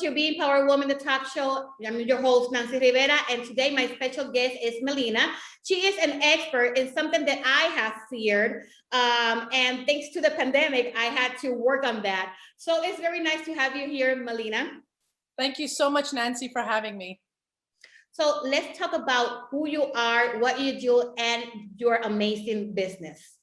to Be Empowered Woman, the talk show. I'm your host, Nancy Rivera, and today my special guest is Melina. She is an expert in something that I have feared, and thanks to the pandemic, I had to work on that. So it's very nice to have you here, Melina. Thank you so much, Nancy, for having me. So let's talk about who you are, what you do, and your amazing business.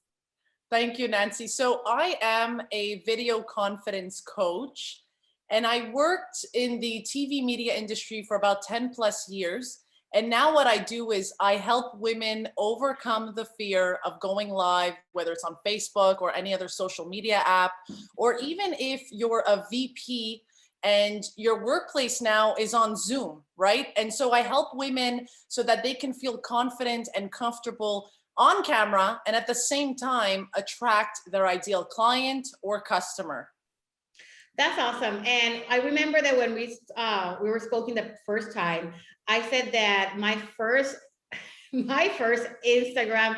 Thank you, Nancy. So I am a video confidence coach, and I worked in the TV media industry for about 10 plus years. And now what I do is I help women overcome the fear of going live, whether it's on Facebook or any other social media app, or even if you're a VP and your workplace now is on Zoom, right? And so I help women so that they can feel confident and comfortable on camera and at the same time attract their ideal client or customer. That's awesome. And I remember that when we were speaking the first time, I said that my first Instagram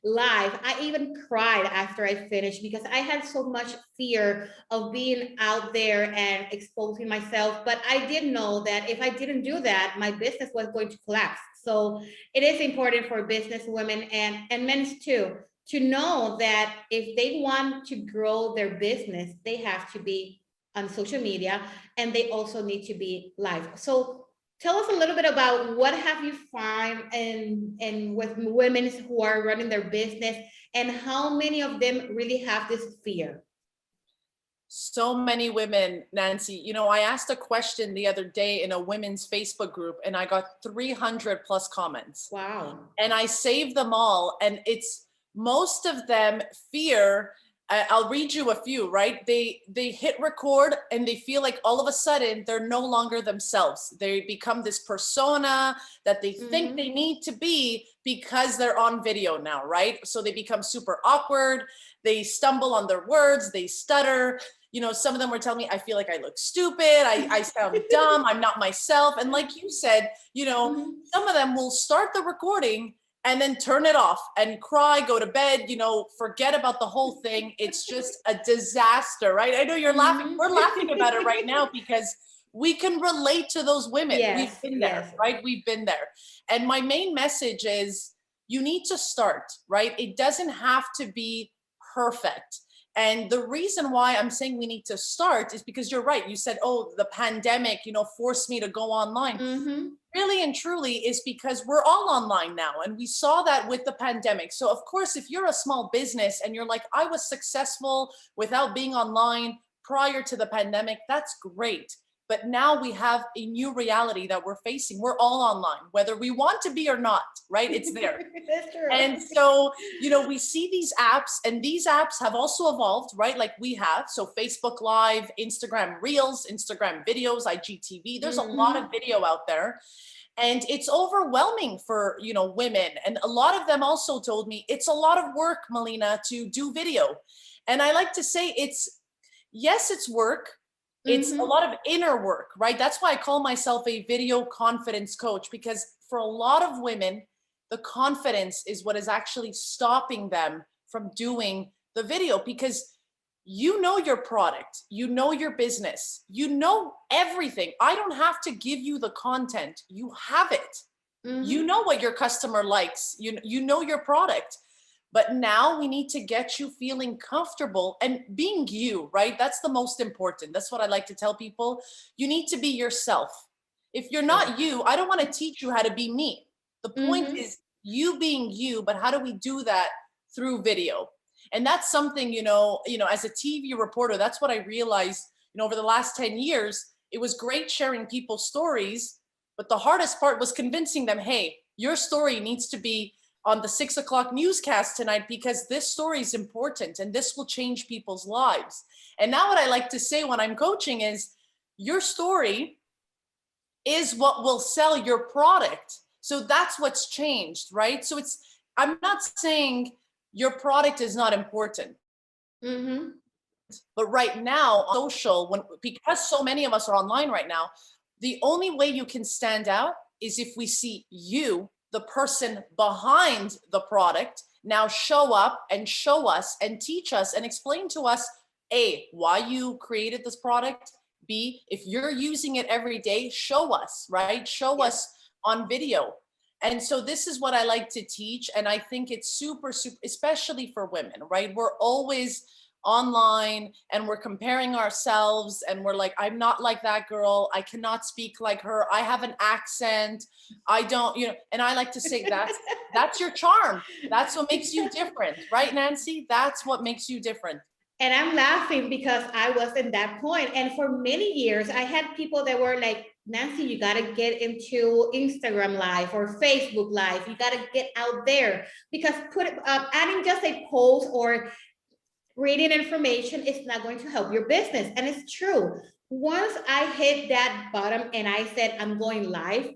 live, I even cried after I finished because I had so much fear of being out there and exposing myself. But I did know that if I didn't do that, my business was going to collapse. So it is important for business women and men too, to know that if they want to grow their business, they have to be on social media, and they also need to be live. So tell us a little bit about what have you found and with women who are running their business, and how many of them really have this fear? So many women, Nancy. You know, I asked a question the other day in a women's Facebook group and I got 300 plus comments. Wow. And I saved them all. And it's most of them fear. I'll read you a few, right? They hit record and they feel like all of a sudden they're no longer themselves. They become this persona that they think they need to be because they're on video now, right? So they become super awkward. They stumble on their words. They stutter. You know, some of them were telling me, I feel like I look stupid. I sound dumb. I'm not myself. And like you said, you know, some of them will start the recording and then turn it off and cry, go to bed, you know, forget about the whole thing. It's just a disaster, right? I know you're laughing. We're laughing about it right now because we can relate to those women. Yes, we've been there, right? We've been there. And my main message is you need to start, right? It doesn't have to be perfect. And the reason why I'm saying we need to start is because you're right. You said, oh, the pandemic, you know, forced me to go online. Really and truly is because we're all online now. And we saw that with the pandemic. So of course, if you're a small business and you're like, I was successful without being online prior to the pandemic, that's great. But now we have a new reality that we're facing. We're all online, whether we want to be or not, right? It's there. That's true. And so, you know, we see these apps, and these apps have also evolved, right? Like we have. So Facebook Live, Instagram Reels, Instagram videos, IGTV. There's a lot of video out there. And it's overwhelming for, you know, women. And a lot of them also told me it's a lot of work, Melina, to do video. And I like to say yes, it's work. It's a lot of inner work, right? That's why I call myself a video confidence coach, because for a lot of women, the confidence is what is actually stopping them from doing the video, because you know your product, you know your business, you know everything. I don't have to give you the content. You have it. You know what your customer likes. You know your product. But now we need to get you feeling comfortable and being you, right? That's the most important. That's what I like to tell people. You need to be yourself. If you're not you, I don't want to teach you how to be me. The point is you being you, but how do we do that through video? And that's something, you know, as a TV reporter, that's what I realized, you know, over the last 10 years. It was great sharing people's stories, but the hardest part was convincing them, hey, your story needs to be on the 6 o'clock newscast tonight, because this story is important and this will change people's lives. And now what I like to say when I'm coaching is your story is what will sell your product. So that's what's changed, right? So I'm not saying your product is not important. But right now on social, because so many of us are online right now, the only way you can stand out is if we see you, the person behind the product, now show up and show us and teach us and explain to us, A, why you created this product, B, if you're using it every day, show us, right? Show us on video. And so this is what I like to teach. And I think it's super, especially for women, right? We're always online and we're comparing ourselves and we're like, I'm not like that girl. I cannot speak like her. I have an accent. I don't, and I like to say that's your charm. That's what makes you different, right, Nancy? That's what makes you different. And I'm laughing because I was in that point. And for many years, I had people that were like, Nancy, you got to get into Instagram Live or Facebook Live. You got to get out there, because adding just a post or reading information is not going to help your business. And it's true. Once I hit that bottom and I said, I'm going live,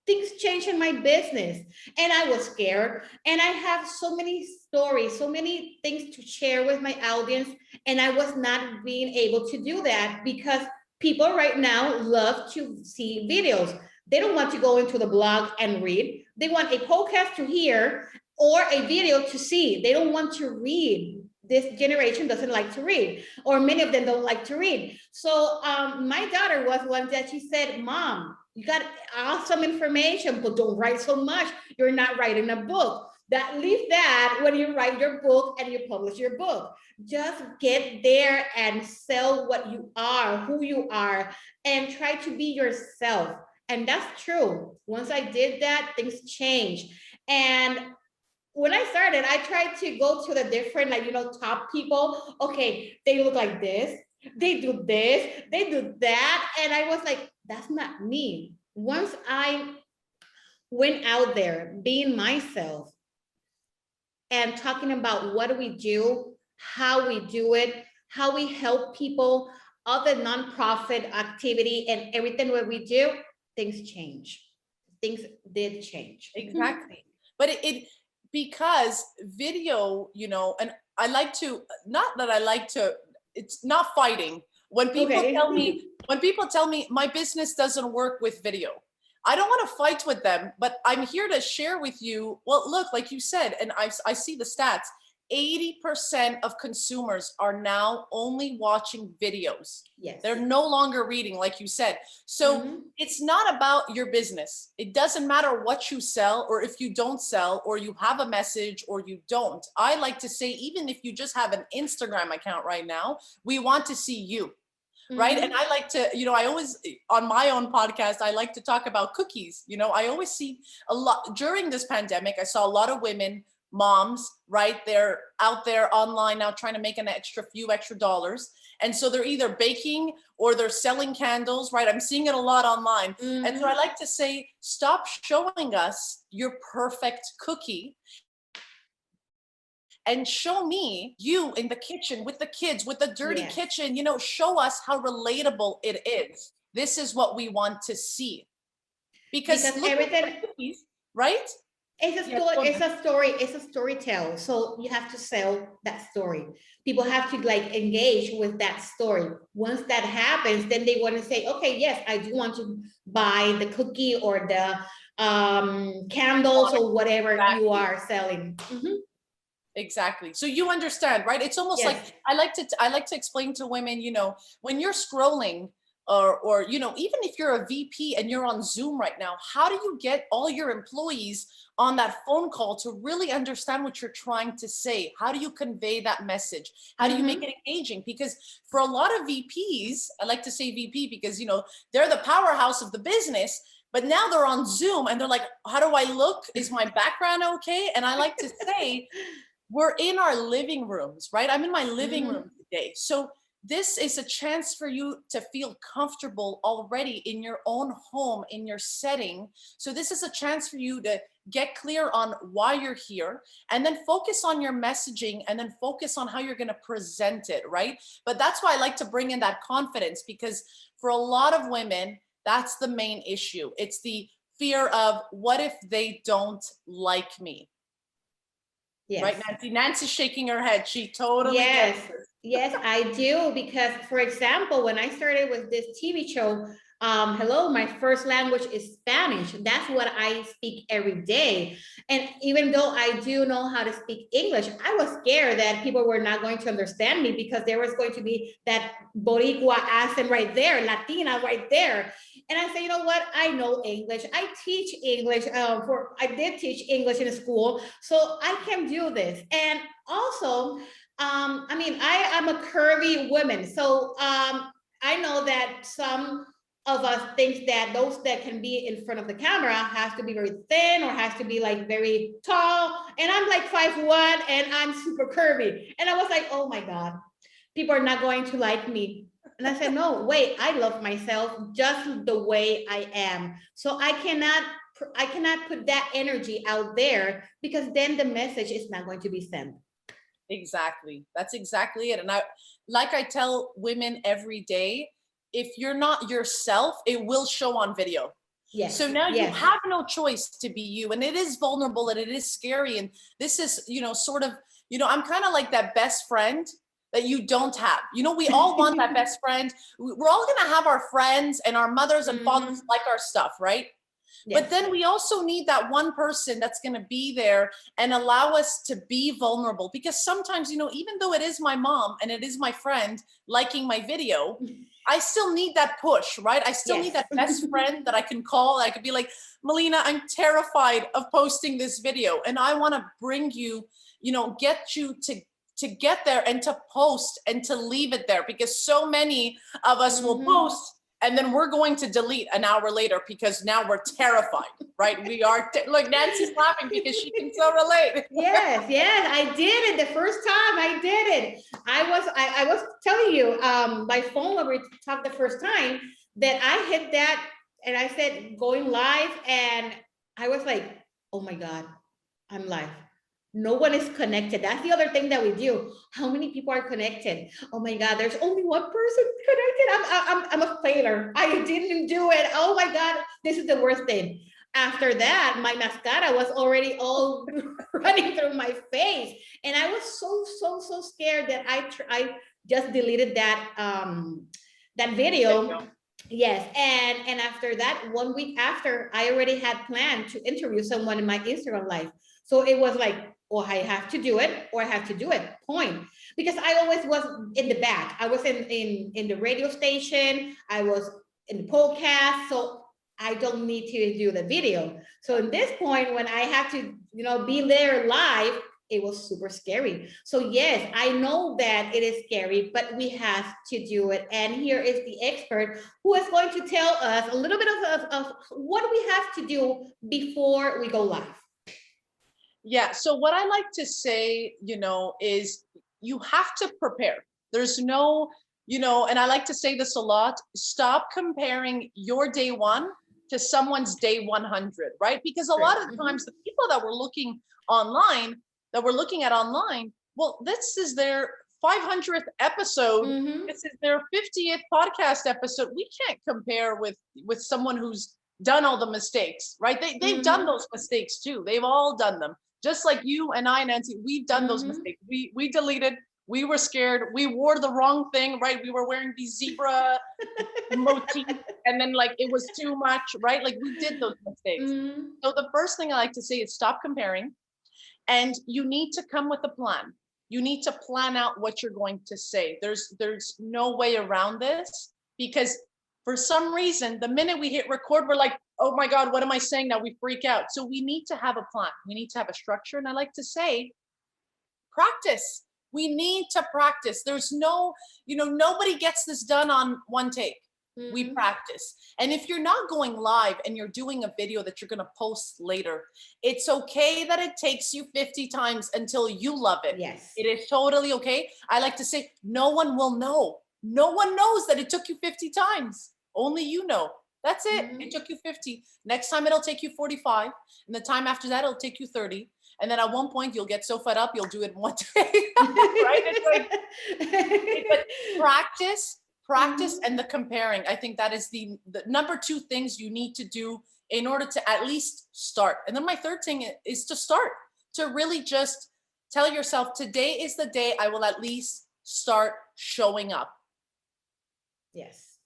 things changed in my business. And I was scared. And I have so many stories, so many things to share with my audience. And I was not being able to do that because people right now love to see videos. They don't want to go into the blog and read. They want a podcast to hear or a video to see. They don't want to read. This generation doesn't like to read, or many of them don't like to read. So my daughter was one that she said, Mom, you got awesome information, but don't write so much. You're not writing a book. Leave that when you write your book and you publish your book. Just get there and sell what you are, who you are, and try to be yourself. And that's true. Once I did that, things changed. And when I started, I tried to go to the different, top people. Okay, they look like this, they do this, they do that. And I was like, that's not me. Once I went out there being myself and talking about what do we do, how we do it, how we help people, other nonprofit activity and everything what we do, things change. Things did change. Exactly. But because video, and I like to, not that I like to, it's not fighting. When people tell me my business doesn't work with video, I don't want to fight with them, but I'm here to share with you. Well, look, like you said, and I see the stats, 80% of consumers are now only watching videos. Yes. They're no longer reading, like you said. So it's not about your business. It doesn't matter what you sell, or if you don't sell, or you have a message or you don't. I like to say, even if you just have an Instagram account right now, we want to see you. Right. And I like to, I always, on my own podcast, I like to talk about cookies. I always see a lot during this pandemic. I saw a lot of women, moms, right? They're out there online now trying to make an few extra dollars. And so they're either baking or they're selling candles, right? I'm seeing it a lot online. And so I like to say, stop showing us your perfect cookie and show me you in the kitchen with the kids, with the dirty kitchen, show us how relatable it is. This is what we want to see. Because everything, cookies, right? It's a storytelling. So you have to sell that story. People have to engage with that story. Once that happens, then they want to say, okay, yes, I do want to buy the cookie or the candles or whatever you are selling. Exactly. So you understand, right? It's almost like I like to explain to women, when you're scrolling, or even if you're a VP and you're on Zoom right now, how do you get all your employees on that phone call to really understand what you're trying to say? How do you convey that message? How do you make it engaging? Because for a lot of VPs, I like to say VP because, they're the powerhouse of the business, but now they're on Zoom and they're like, how do I look? Is my background okay? And I like to say, we're in our living rooms, right? I'm in my living room today. So this is a chance for you to feel comfortable already in your own home, in your setting. So this is a chance for you to get clear on why you're here, and then focus on your messaging, and then focus on how you're going to present it, right? But that's why I like to bring in that confidence, because for a lot of women, that's the main issue. It's the fear of, what if they don't like me? Yes. Right, Nancy? Nancy's shaking her head. She totally gets it. Yes, I do. Because, for example, when I started with this TV show, Hello, my first language is Spanish. That's what I speak every day. And even though I do know how to speak English, I was scared that people were not going to understand me because there was going to be that Boricua accent right there, Latina right there. And I said, you know what? I know English. I teach English. I did teach English in school, so I can do this. And also, I mean, I am a curvy woman, so I know that some of us think that those that can be in front of the camera has to be very thin or has to be like very tall. And I'm like 5'1" and I'm super curvy. And I was like, oh my God, people are not going to like me. And I said, no, wait, I love myself just the way I am. So I cannot put that energy out there because then the message is not going to be sent. Exactly. That's exactly it. And I tell women every day, if you're not yourself, it will show on video. Yes. So now you Yes. have no choice to be you. And it is vulnerable and it is scary. And this is, sort of, I'm kind of like that best friend that you don't have. We all want that best friend. We're all going to have our friends, and our mothers and fathers like our stuff, right? Yes. But then we also need that one person that's going to be there and allow us to be vulnerable. Because sometimes, even though it is my mom and it is my friend liking my video, I still need that push, right? I still need that best friend that I can call. I could be like, Melina, I'm terrified of posting this video, and I want to bring you, get you to get there and to post and to leave it there, because so many of us will post and then we're going to delete an hour later because now we're terrified, right? We are, look, Nancy's laughing because she can so relate. Yes, I did it the first time. I did it. I was telling you by phone when we talked the first time that I hit that and I said going live, and I was like, oh my God, I'm live. No one is connected. That's the other thing that we do. How many people are connected? Oh my God, there's only one person connected. I'm a failure. I didn't do it. Oh my God, this is the worst thing. After that, my mascara was already all running through my face. And I was so scared that I just deleted that video. Yes, and after that, 1 week after, I already had planned to interview someone in my Instagram live. So it was like, oh, I have to do it, or I have to do it, point. Because I always was in the back. I was in the radio station, I was in the podcast, so I don't need to do the video. So in this point, when I have to, be there live, it was super scary. So yes, I know that it is scary, but we have to do it. And here is the expert who is going to tell us a little bit of what we have to do before we go live. Yeah. So what I like to say, is you have to prepare. There's no, and I like to say this a lot, stop comparing your day one to someone's day 100, right? Because a lot of times the people that we're looking at online, well, this is their 500th episode. This is their 50th podcast episode. We can't compare with someone who's done all the mistakes, right? They've done those mistakes too. They've all done them. Just like you and I, Nancy, we've done those mistakes. We deleted, we were scared, we wore the wrong thing, right? We were wearing these zebra motif, and then like it was too much, right? Like we did those mistakes. So the first thing I like to say is stop comparing, and you need to come with a plan. You need to plan out what you're going to say. There's no way around this, because for some reason, the minute we hit record, we're like, oh my God, what am I saying now? We freak out. So we need to have a plan. We need to have a structure. And I like to say, practice. We need to practice. There's no, nobody gets this done on one take. We practice. And if you're not going live and you're doing a video that you're going to post later, it's okay that it takes you 50 times until you love it. Yes. It is totally okay. I like to say, no one will know. No one knows that it took you 50 times. Only you know. That's it. It took you 50. Next time it'll take you 45. And the time after that, it'll take you 30. And then at one point you'll get so fed up, you'll do it in one day. Right? It's like, but practice and the comparing. I think that is the number two things you need to do in order to at least start. And then my third thing is to start, to really just tell yourself, today is the day I will at least start showing up. Yes.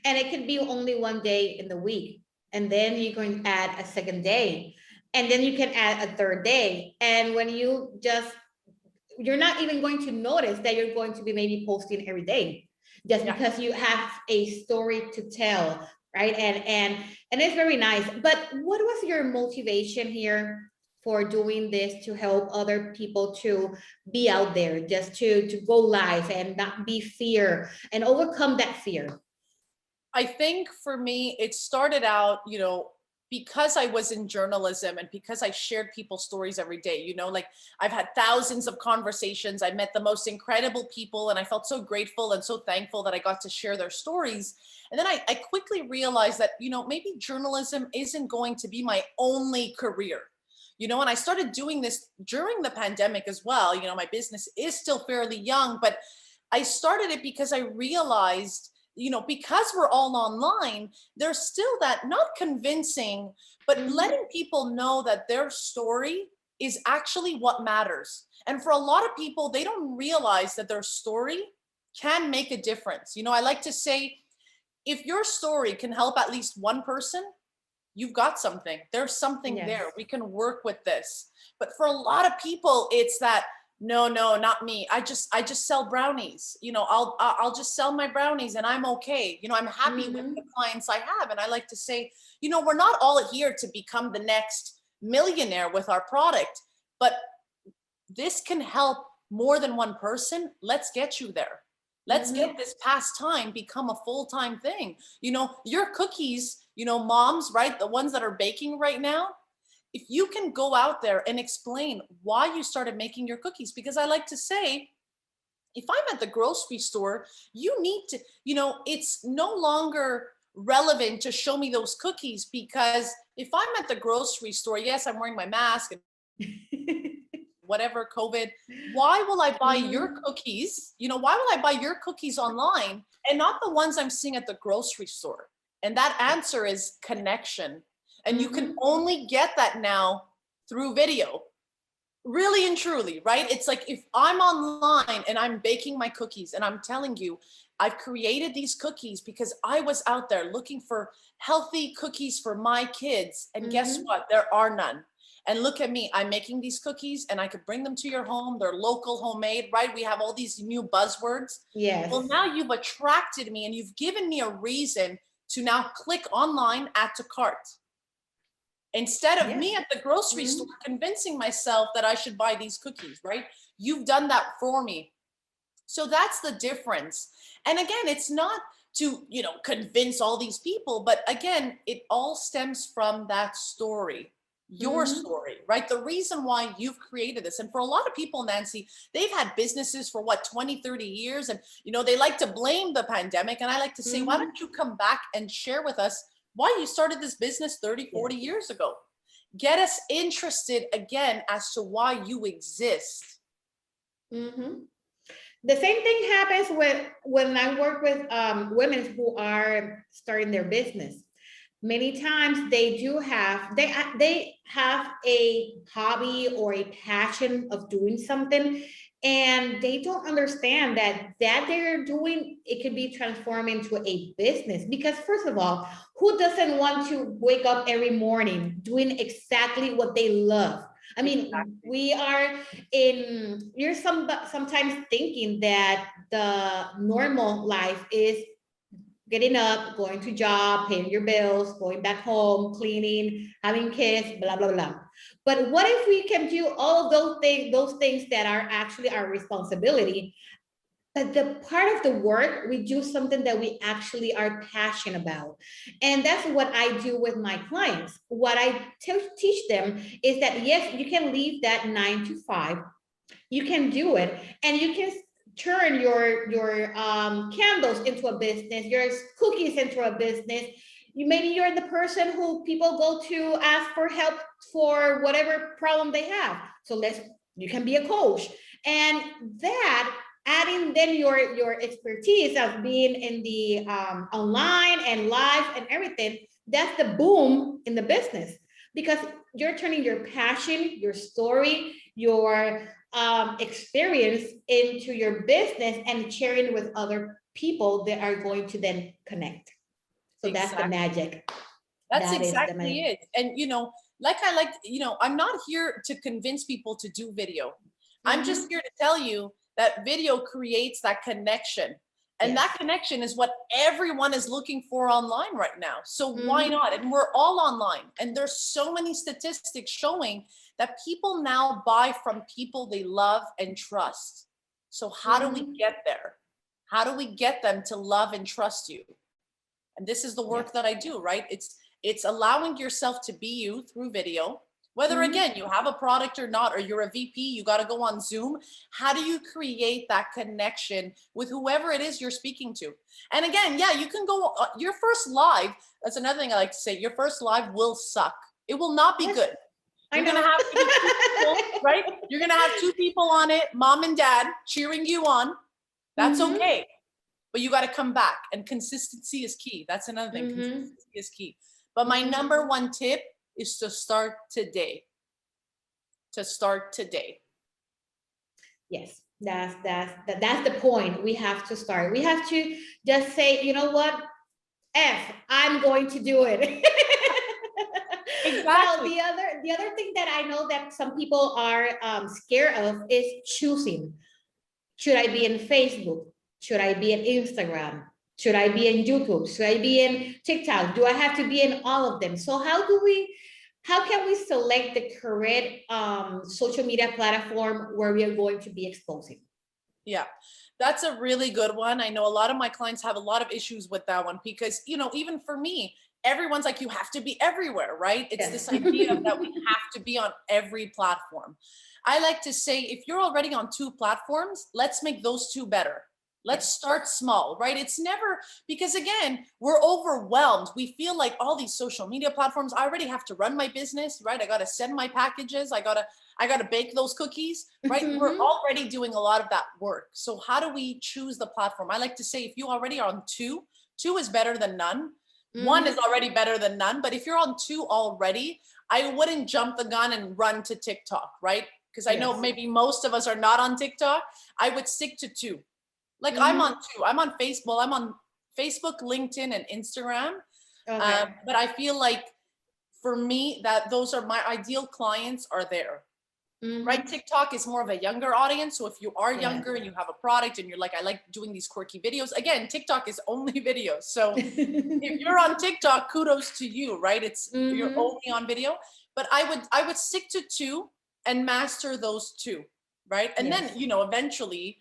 And it could be only one day in the week. And then you're going to add a second day. And then you can add a third day. And when you're not even going to notice that you're going to be maybe posting every day, just because you have a story to tell, right? And it's very nice. But what was your motivation here for doing this, to help other people to be out there, just to go live and not be fear and overcome that fear? I think for me, it started out, because I was in journalism and because I shared people's stories every day, like I've had thousands of conversations. I met the most incredible people and I felt so grateful and so thankful that I got to share their stories. And then I quickly realized that, maybe journalism isn't going to be my only career. And I started doing this during the pandemic as well. My business is still fairly young, but I started it because I realized, because we're all online, there's still that not convincing, but letting people know that their story is actually what matters. And for a lot of people, they don't realize that their story can make a difference. I like to say, if your story can help at least one person, you've got something. There's something there. We can work with this. But for a lot of people, it's that, no, not me. I just sell brownies. I'll just sell my brownies and I'm okay. I'm happy with the clients I have. And I like to say, we're not all here to become the next millionaire with our product, but this can help more than one person. Let's get you there. Let's get this pastime become a full-time thing. Your cookies, moms, right? The ones that are baking right now, if you can go out there and explain why you started making your cookies, because I like to say, if I'm at the grocery store, you need to, it's no longer relevant to show me those cookies, because if I'm at the grocery store, yes, I'm wearing my mask and whatever, COVID, why will I buy your cookies? Why will I buy your cookies online and not the ones I'm seeing at the grocery store? And that answer is connection. And you can only get that now through video, really and truly, right? It's like, if I'm online and I'm baking my cookies and I'm telling you, I've created these cookies because I was out there looking for healthy cookies for my kids. And guess what? There are none. And look at me, I'm making these cookies and I could bring them to your home. They're local, homemade, right? We have all these new buzzwords. Yes. Well, now you've attracted me and you've given me a reason to now click online, add to cart. Instead of me at the grocery store convincing myself that I should buy these cookies, right? You've done that for me. So that's the difference. And again, it's not to, convince all these people, but again, it all stems from that story. Your story, right? The reason why you've created this. And for a lot of people, Nancy, they've had businesses for 20, 30 years. And, they like to blame the pandemic. And I like to say, why don't you come back and share with us why you started this business 30, 40 years ago? Get us interested again as to why you exist. The same thing happens when I work with women who are starting their business. Many times they have a hobby or a passion of doing something, and they don't understand that they're doing, it could be transformed into a business. Because first of all, who doesn't want to wake up every morning doing exactly what they love? I mean, you're sometimes thinking that the normal life is getting up, going to job, paying your bills, going back home, cleaning, having kids, blah, blah, blah. But what if we can do all of those things that are actually our responsibility, but the part of the work, we do something that we actually are passionate about. And that's what I do with my clients. What I teach them is that, yes, you can leave that 9 to 5. You can do it, and you can turn your candles into a business, your cookies into a business. Maybe you're the person who people go to ask for help for whatever problem they have. So you can be a coach, and that adding then your expertise of being in the online and live and everything. That's the boom in the business, because you're turning your passion, your story, your experience into your business and sharing with other people that are going to then connect. So that's the Exactly. magic. That's That is the exactly magic. it. And I'm not here to convince people to do video. I'm just Mhm. here to tell you that video creates that connection. And Yes. that connection is what everyone is looking for online right now. So why Mhm. not? And we're all online. And there's so many statistics showing that people now buy from people they love and trust. So how do we Mhm. get there? How do we get them to love and trust you? And this is the work Yes. that I do, right? It's allowing yourself to be you through video. Whether Mhm. again you have a product or not, or you're a VP, you got to go on Zoom. How do you create that connection with whoever it is you're speaking to? And again, yeah, you can go your first live. That's another thing I like to say. Your first live will suck. It will not be Yes, good. I You're gonna know. have maybe two people, right? You're gonna have two people on it, mom and dad, cheering you on. That's Mhm. okay, but you got to come back, and consistency is key. That's another thing. Mhm. Consistency is key. But my Mhm. number one tip is to start today. To start today. Yes, that's the point. We have to start. We have to just say, you know what? I'm going to do it. Well, Exactly. the other thing that I know that some people are scared of is choosing. Should I be in Facebook? Should I be in Instagram? Should I be in YouTube? Should I be in TikTok? Do I have to be in all of them? So how can we select the correct social media platform where we are going to be exposing? Yeah, that's a really good one. I know a lot of my clients have a lot of issues with that one because, even for me, everyone's like, you have to be everywhere, right? It's Yes. this idea of that we have to be on every platform. I like to say, if you're already on two platforms, let's make those two better. Let's Yes. start small, right? It's never because, again, we're overwhelmed. We feel like all these social media platforms, I already have to run my business, right? I got to send my packages. I got to bake those cookies, right? We're Mhm. already doing a lot of that work. So how do we choose the platform? I like to say, if you already are on two is better than none. One is Mhm. already better than none. But if you're on two already, I wouldn't jump the gun and run to TikTok, right? Because I know Yes. maybe most of us are not on TikTok. I would stick to two. Like I'm on Mhm. two. I'm on Facebook. I'm on Facebook, LinkedIn, and Instagram. Okay. But I feel like for me, that those are my ideal clients are there, right? Mhm. TikTok is more of a younger audience. So if you are Yes. younger and you have a product and you're like, I like doing these quirky videos, again, TikTok is only videos. So if you're on TikTok, kudos to you, right? You're Mhm. only on video. But I would stick to two and master those two, right? And then, Yes. eventually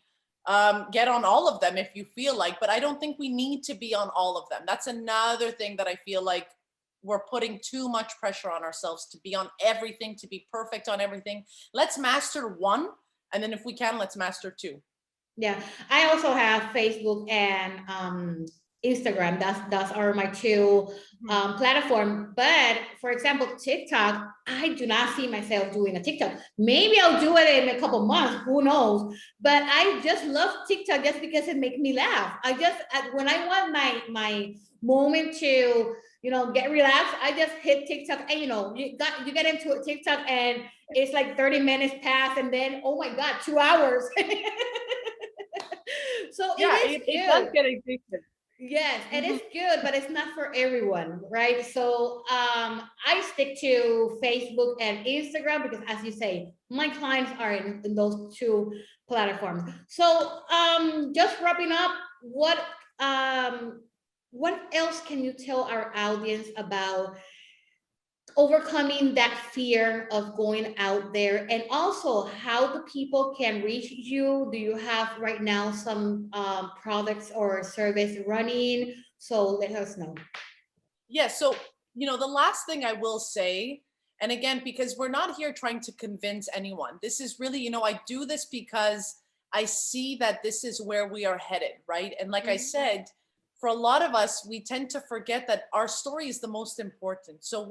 get on all of them if you feel like, but I don't think we need to be on all of them. That's another thing that I feel like we're putting too much pressure on ourselves to be on everything, to be perfect on everything. Let's master one. And then if we can, let's master two. Yeah, I also have Facebook and Instagram. That's are my two Mhm. platform. But for example, TikTok, I do not see myself doing a TikTok. Maybe I'll do it in a couple months. Who knows? But I just love TikTok just because it makes me laugh. When I want my moment to get relaxed, I just hit TikTok. And you get into a TikTok and it's like 30 minutes pass, and then oh my god, 2 hours. So it Yeah, is it does good. get addictive. Yes, it Mhm. is good, but it's not for everyone, right? So I stick to Facebook and Instagram because, as you say, my clients are in those two platforms. So just wrapping up, what else can you tell our audience about overcoming that fear of going out there, and also how the people can reach you? Do you have right now some products or service running? So let us know. Yeah. So, the last thing I will say, and again, because we're not here trying to convince anyone, this is really, I do this because I see that this is where we are headed, right? And like I Mhm. said, for a lot of us, we tend to forget that our story is the most important. So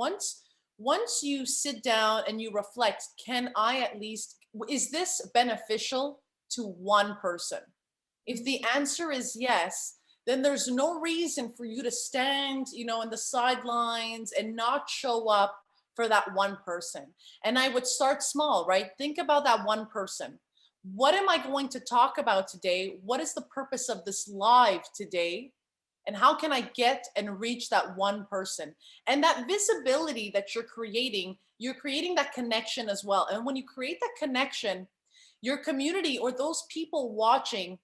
once you sit down and you reflect, can I at least, is this beneficial to one person? If the answer is yes, then there's no reason for you to stand, in the sidelines and not show up for that one person. And I would start small, right? Think about that one person. What am I going to talk about today? What is the purpose of this live today? And how can I get and reach that one person? And that visibility that you're creating that connection as well. And when you create that connection, your community or those people watching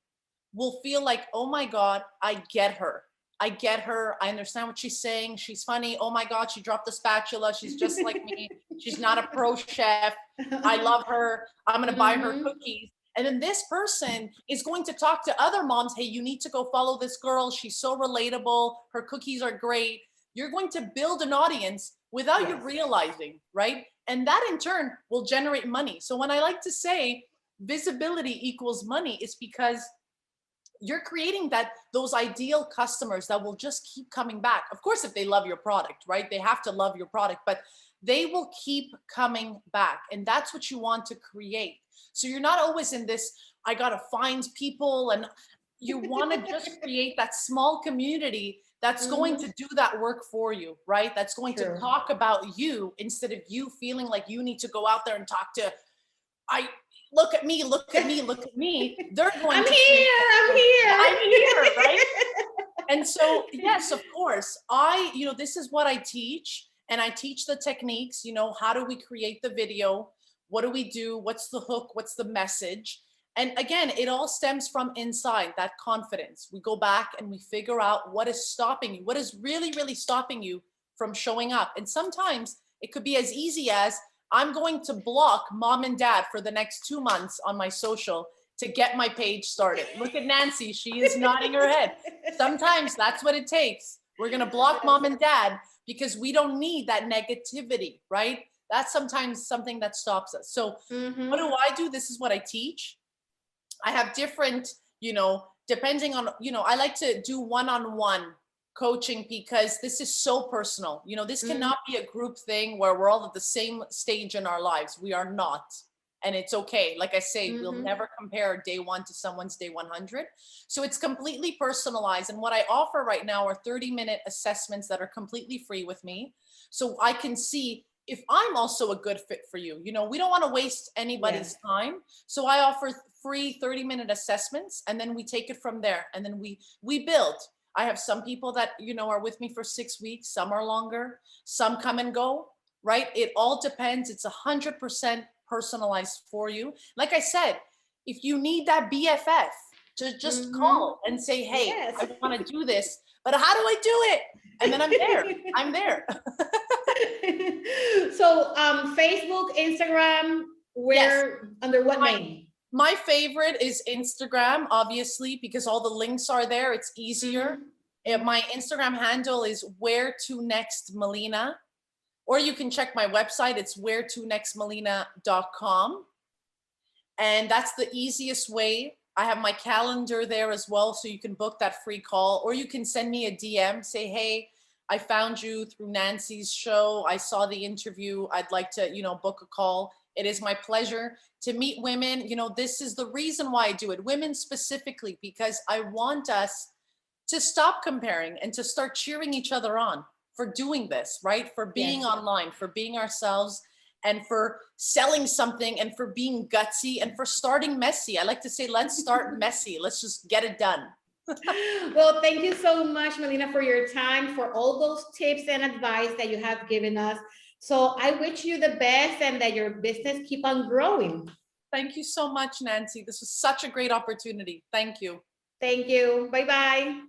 will feel like, oh my God, I get her. I get her. I understand what she's saying. She's funny. Oh my God, she dropped the spatula. She's just like me. She's not a pro chef. I love her. I'm going to buy her cookies. And then this person is going to talk to other moms. Hey, you need to go follow this girl. She's so relatable. Her cookies are great. You're going to build an audience without you realizing, right? And that in turn will generate money. So when I like to say visibility equals money, it's because you're creating those ideal customers that will just keep coming back. Of course, if they love your product, right? They have to love your product, but they will keep coming back. And that's what you want to create. So you're not always in this, I got to find people, and you want to just create that small community that's going to do that work for you, right? That's going to talk about you instead of you feeling like you need to go out there and talk to, look at me, look at me, look at me. They're going I'm here, right? And so, yes, of course, this is what I teach, and I teach the techniques, how do we create the video? What do we do? What's the hook? What's the message? And again, it all stems from inside, that confidence. We go back and we figure out what is stopping you, what is really, really stopping you from showing up. And sometimes it could be as easy as, I'm going to block mom and dad for the next 2 months on my social to get my page started. Look at Nancy, she is nodding her head. Sometimes that's what it takes. We're gonna block mom and dad because we don't need that negativity, right? That's sometimes something that stops us. So what do I do? This is what I teach. I have different, depending on, I like to do one-on-one coaching because this is so personal. This cannot be a group thing where we're all at the same stage in our lives. We are not. And it's okay. Like I say, we'll never compare day 1 to someone's day 100. So it's completely personalized. And what I offer right now are 30-minute assessments that are completely free with me. So I can see if I'm also a good fit for you. We don't want to waste anybody's time. So I offer free 30-minute assessments, and then we take it from there. And then we build. I have some people that, are with me for 6 weeks. Some are longer. Some come and go, right? It all depends. It's 100% personalized for you. Like I said, if you need that BFF, to just call and say, hey, I want to do this, but how do I do it? And then I'm there. I'm there. So Facebook, Instagram, under what name? My favorite is Instagram, obviously, because all the links are there. It's easier. My Instagram handle is where to next Melina, or you can check my website. It's wheretonextmelina.com. And that's the easiest way. I have my calendar there as well, so you can book that free call, or you can send me a DM, say, hey, I found you through Nancy's show. I saw the interview. I'd like to, book a call. It is my pleasure to meet women. This is the reason why I do it. Women specifically, because I want us to stop comparing and to start cheering each other on for doing this, right? For being online, for being ourselves, and for selling something, and for being gutsy, and for starting messy. I like to say, let's start messy. Let's just get it done. Well, thank you so much, Melina, for your time, for all those tips and advice that you have given us. So I wish you the best and that your business keep on growing. Thank you so much, Nancy. This was such a great opportunity. Thank you. Thank you. Bye-bye.